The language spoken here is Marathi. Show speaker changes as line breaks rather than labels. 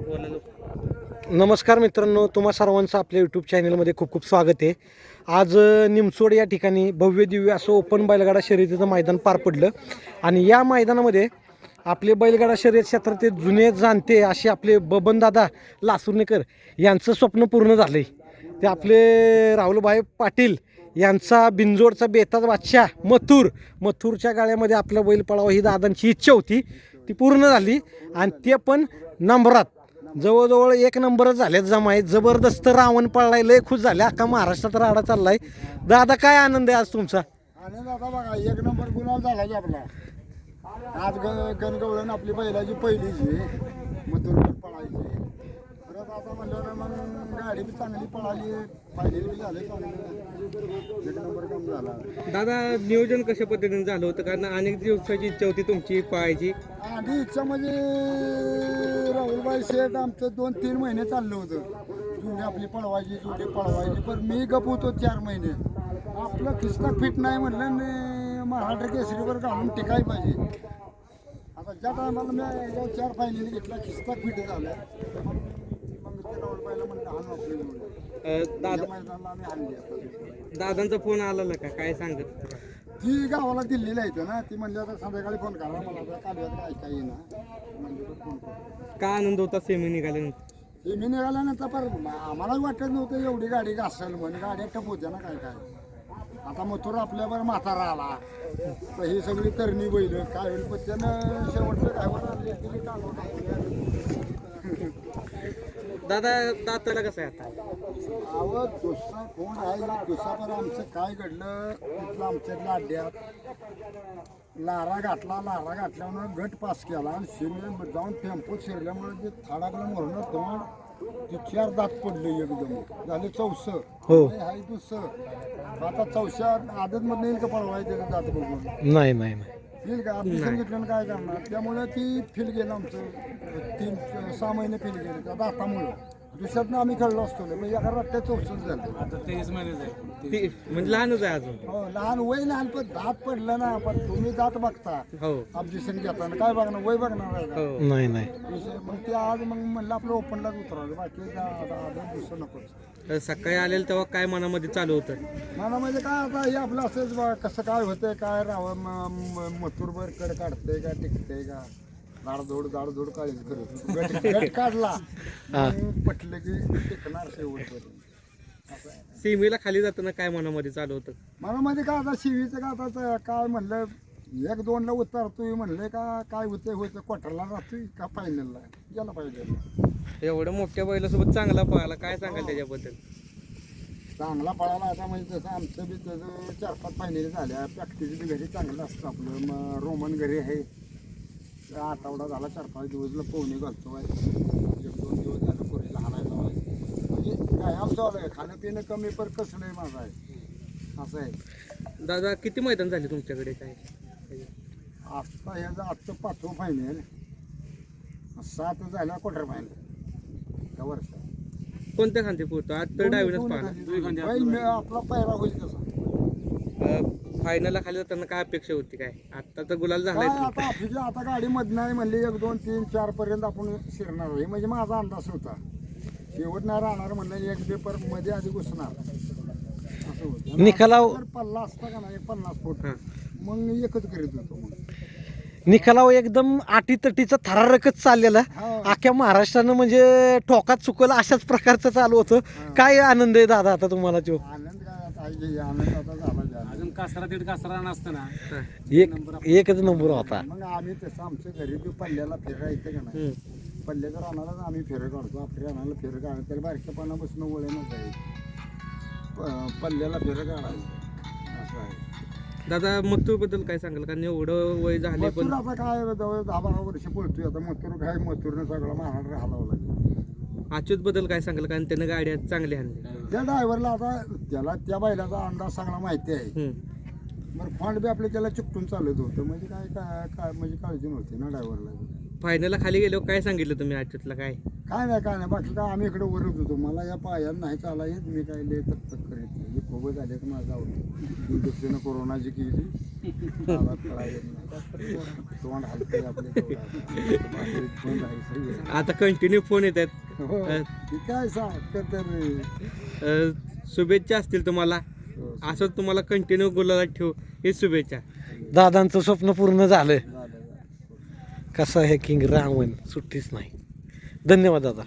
नमस्कार मित्रांनो, तुम्हा सर्वांचं आपल्या यूट्यूब चॅनलमध्ये खूप खूप स्वागत आहे. आज निमसोड या ठिकाणी भव्य दिव्य असं ओपन बैलगाडा शर्यतीचं मैदान पार पडलं आणि या मैदानामध्ये आपले बैलगाडा शर्यत क्षेत्रातील जुने जाणते असे आपले बबनदादा लासुर्णेकर यांचं स्वप्न पूर्ण झालं आहे. ते आपले राहुलभाई पाटील यांचा बिंजोडचा बेताज बादशाह मथुरच्या गाड्यामध्ये आपला बैल पळावा ही दादांची इच्छा होती, ती पूर्ण झाली आणि ते पण नंबरात जवळजवळ 1 नंबरच झालेत. जमाय जबरदस्त रावण पळलाय, लय खुश झाले, अख्खा महाराष्ट्रात राडा चाललाय. दादा काय आनंद आहे आज तुमचा?
आनंद आता बघा 1 नंबर गुलाल झाला की आपला. आज गणगवळण आपली बैलाची पहिलीची मथुरवर पळायची. परत आता म्हणलं मग गाडी बी चांगली पळाली, फायनल बी झाले चांगलं, 1 नंबर काम झाला.
दादा नियोजन कशा पद्धतीने झालं होतं? कारण अनेक दिवसाची इच्छा होती तुमची पळायची.
आधी इच्छा म्हणजे राहुलभाई शेठ आमचं 2-3 महिने चाललं होतं, जोडी आपली पळवायची, पण मी गप होतो 4 महिने. आपलं खिस्ता फिट नाही म्हटलं आणि महाराष्ट्र केसरीवर घालून टिकाय पाहिजे. आता ज्या टायमाला मी 4 फायनल घेतला, खिस्ता फिट झाला, मग ते राहुलभाईला म्हणलं हाणू आपली जोडी. मैदानाला आम्ही हाणली. आता
दादांचा फोन आला का काय सांगत?
ती गावाला दिल्लीला येतं ना, ती म्हणली आता संध्याकाळी फोन करा मला, आता कालव्यात ऐका येईना म्हणजे फोन करा.
का आनंद होता सेमी निघाल्यानंतर?
ते मी निघाल्यानंतर पर आम्हालाच वाटत नव्हतं एवढी गाडी घासल म्हणून, गाड्या टप होत्या ना काय काय. आता मथुर आपल्यावर म्हातारा आला तर ही सगळी तरणी बैल काय होईल, पण त्यानं शेवटचं काय आणले तरी
दादा दाताला कसं आहे आता?
आवं दुसरा कोण आहे, दुसरा पण आमचं काय घडलं तिथलं आमच्यातल्या अड्ड्यात लारा घातल्यामुळे गट पास केला आणि शिरले जाऊन टेम्पो शिरल्यामुळे जे थाडाकडे मरणं तोंड ते 4 दात पडले एकदम झाले 4.
हो.
हाय दुसरं आता 4 आदत मध्ये येईल का पळवायचे दात बघून?
नाही
फील का आपली सांगितलं काय करणार, त्यामुळे ती फील गेलं आमचं. 3-6 महिने फील गेले त्या दातामुळं. दुसऱ्यातनं आम्ही खेळलो असतो म्हणजे एका रट्ट्यात 64 झालं. आता 23 महिने
म्हणजे लहानच आहे अजून.
हो लहान वय लहान, पण दात पडलं ना. पण तुम्ही दात बघता
हो
ऑब्जेक्शन घेताना काय बघणार, वय बघणार आहे का?
हो.
नाही
विषय मग ते आज मग म्हणलं आपलं ओपनलाच उतरावं, बाकी आदत दुसरं नको.
सकाळी आलेलं तेव्हा काय मनामध्ये चालू होतं?
मला म्हणजे काय आता हे आपलं असंच बा, कसं काय होतंय, काय राहावं, मथुरभर कड काढतंय का टिकतंय का, दाडधोड काळीच करत गट काढला मग पटलं की टिकणार शेवटपर्यंत.
सेमीला खाली जाताना काय मनामध्ये चालू होतं?
मला म्हणजे काय आता शिवीचं का आता काय म्हणलं 1-2ला उतरतोय म्हणलं का काय होतं क्वार्टरला राहतोय का फायनलला गेला पाहिजे.
एवढ्या मोठ्या बैलासोबत चांगला पळाला, काय सांगाल त्याच्याबद्दल?
चांगला पळाला. आता म्हणजे तसं आमचं बी त्याचं 4-5 फायनली झाल्या. प्रॅक्टिस बी घरी चांगलं असतं आपलं. मग रोमन घरी आहे, आठवडा झाला 4-5 दिवसला पोहणे घालतो आहे, 1-2 दिवस झालं पोरीला हाणायला म्हणजे काय आमचं आलं खाणं पिणं कमी पण कसं नाही माझं आहे असं आहे.
दादा किती मैदान झाले तुमच्याकडे? काय
आत्ता ह्याचं आजचं 5वं फायनल, 7 झाल्या क्वार्टर फायनल त्या वर्षात.
कोणत्या खांदी पोहतो? आज तर डावीनच पाहिला.
आपला पहिला होईल कसा
फायनलला खाली जाताना काय अपेक्षा होती? काय आता तर गुलाल
काय
झालाय.
आता आपली आता गाडी मधनं आहे म्हणली 1-2-3-4 पर्यंत आपण शिरणार हे म्हणजे माझा अंदाज होता. शेवट नाही राहणार म्हणलं, 1 पेपर मध्ये आधी घुसणार असं होतं.
निकालाव
पल्ला असता का नाही 50 फूट, मग एकच करीत होतो. मग
निकालाव एकदम आटीतटीचा थरारकच चाललेला. अख्ख्या महाराष्ट्रानं म्हणजे ठोकात चुकलं अशाच प्रकारचं चालू होतं. काय आनंद आहे दादा आता तुम्हाला? तो
आनंद काय आता आनंद आता झाला अजून
कासरा 1.5 कासरा नसताना
एकच नंबर होता.
मग आम्ही तसं आमच्या घरी बी पल्ल्याला फिरा येते का नाही, पल्ल्याचं राहणारच आम्ही फेरं काढतो. आपल्या राहणाला फेरं काढायचं, त्याला बारक्यापणापासून वळणच आहे, पल्ल्याला फेरं काढायचं असं आहे.
दादा मथुर बद्दल काय सांगाल? कारण एवढं वय झाले पण
मथुर आता काय जवळ 10-12 वर्ष पळतोय आता. मथुरनं सगळा महाराष्ट्र हलावला लागला.
अच्युत बद्दल काय सांगाल? कारण त्यानं गाड्या चांगल्या आणल्या.
त्या ड्रायव्हरला आता त्याला त्या बैलाचा अंदाज सगळा माहिती आहे. बरं फंड बी आपले त्याला चिकटून चालत होतं म्हणजे काय काय काय म्हणजे काळजी नव्हती ना ड्रायव्हरला.
फायनलला खाली गेल्यावर काय सांगितलं तुम्ही अच्युतला? काय
काय नाही बाकी काय आम्ही इकडे वरत होतो. मला या पायात नाही चाला येत. मी काय लय तक करीत नाही. हे खूपच झाले तर माझा आवडतो दुसरीनं कोरोनाची केली मला कळा येत नाही. तोंड हलतंय आपले बंद आहे सगळं.
आता कंटिन्यू फोन येत आहेत.
हो ती काय सांग तर
शुभेच्छा असतील तुम्हाला. असंच तुम्हाला कंटिन्यू गुलाबात ठेवू ही शुभेच्छा.
दादांचं स्वप्न पूर्ण झालं. कसं आहे किंग रावण सुट्टीच नाही. धन्यवाद दादा.